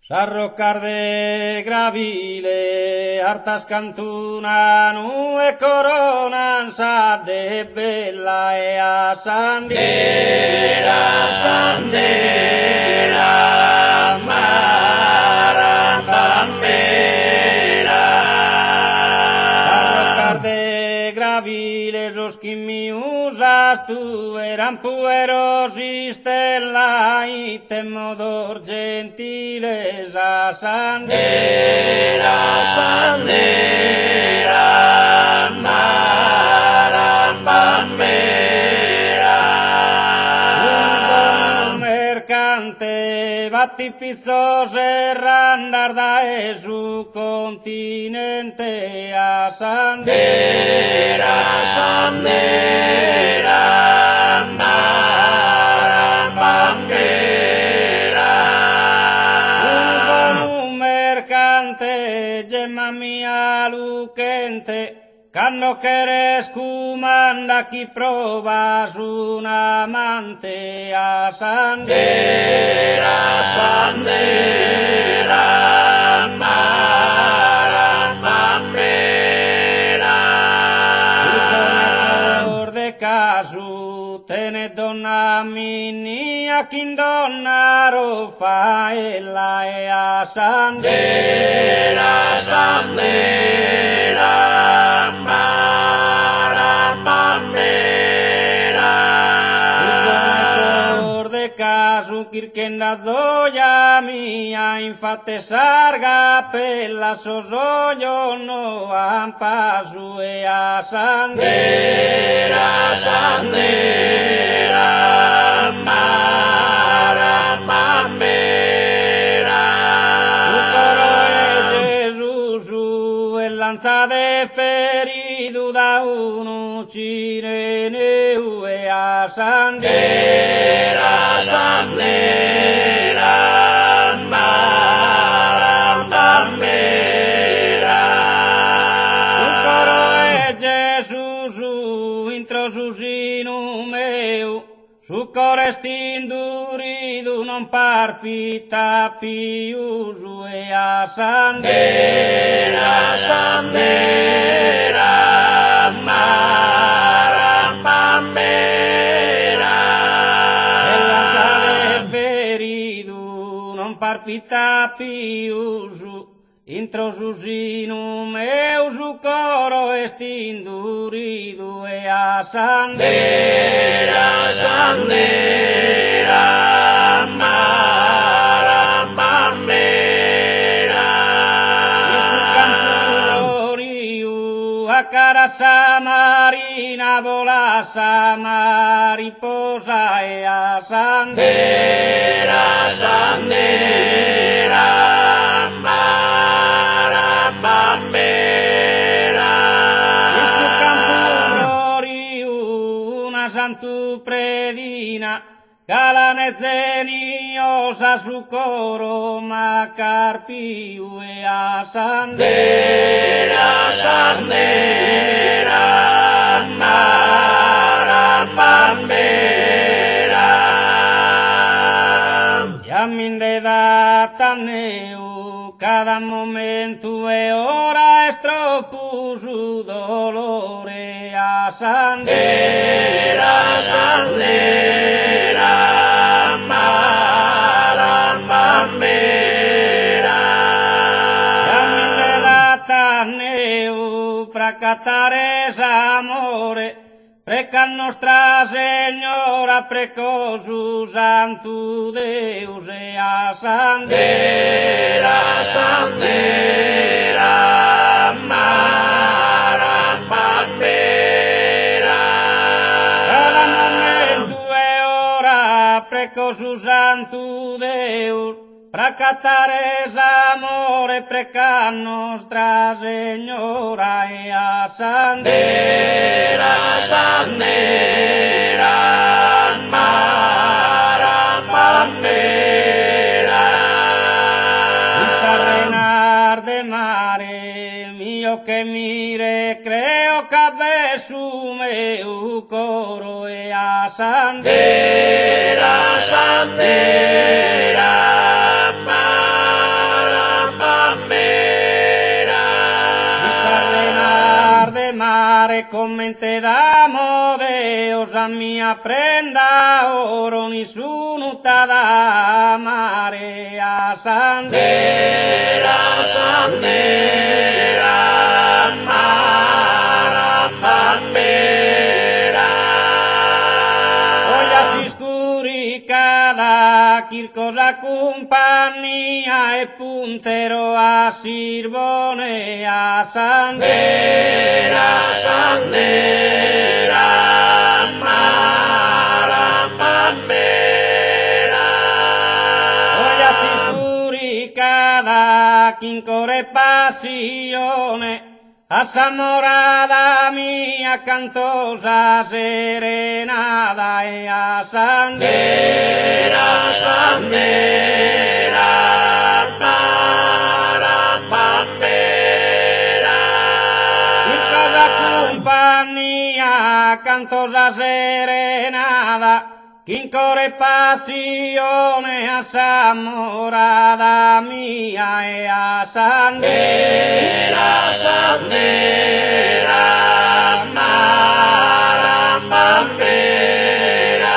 Sarrocar de gravile, hartas cantunan, ue coronan, sa de bella ea sandera, sandera, marambambera. Sarrocar de gravile, os que mi usas tu eran pueros istella y temodor gentiles a sandera, sandera, marambambera. Un mercante batipizos errandarda es su continente a sandera, sandera, marambambera. Un mercante gemma mia luquente, Cando queres cumanda aquí probas un amante a sandera, sandera, marambambera. Un de casu tene donna minia kindonaro fa e la e a sandera, sandera. Kirkenda zoya mia infate sarga pella sosoyo no ampasu e a sandera, sandera, marambambera. Tu coro e Gesù e lanza de ferido da uno cireneu e a sandera, sandera, marambambera. Tu coro e Gesù intro su sinu meu, su core stindurido non parpita più su e a sandera, sandera, marambambera. Parpita più su, intro su sinu meu su coro estindurido e a sandera, sandera, marambambera. E su campo riu a cara samarina vola samariposa e a sandera, sandera, marambambera. E su campo riu una santu predina Calane zeniosa su coro macarpiu e a sandera, sandera, marambambera. Yaminde dataneu cada momento e ora estropusu dolore a sandera, sandera, marambambera. Yaminde dataneu pra catares amore preca Nostra Senyora precosu santu Deus e a sandera, sandera, marambambera. Cada momento e ora precosu santu Deus pra catares amore preca Nostra Senyora e a sandera, sandera, marambambera. Isa reinar de mare mio che mire creo cabezu meu coro e a sandera, sandera, e commente d'amore, osa mia prenda oro, nessuno t'ha da amare a Sandera, Sandera, Mara, Bambera. Oia si scuricada, qualcosa compagnia e puntero a Sirbone a Sandera, Sandera, Mara, Bambera. Oia si scuricada, quincore passione, a Samorada mia cantosa serenada e a Sandera, Sandera, Mara, Bambera. in casa compagnia cantosa serenada, quincore passione a Samorada mia e a Sandera, Sandera, Mara, Bambera.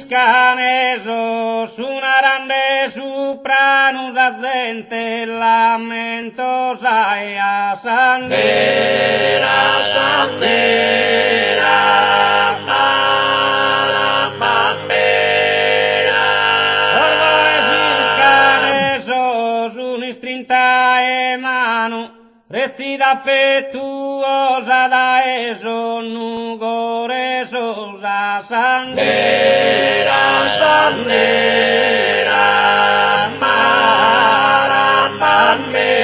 Scaneso, suonaran de sopranos azzente, lamentosa e a Sandera, Sandera, Mara, Bambera. Scaneso, un'istrinta e mano, recida affettuosa da eso, nugoresosa Sandera, Sandera, Mara, Bambera.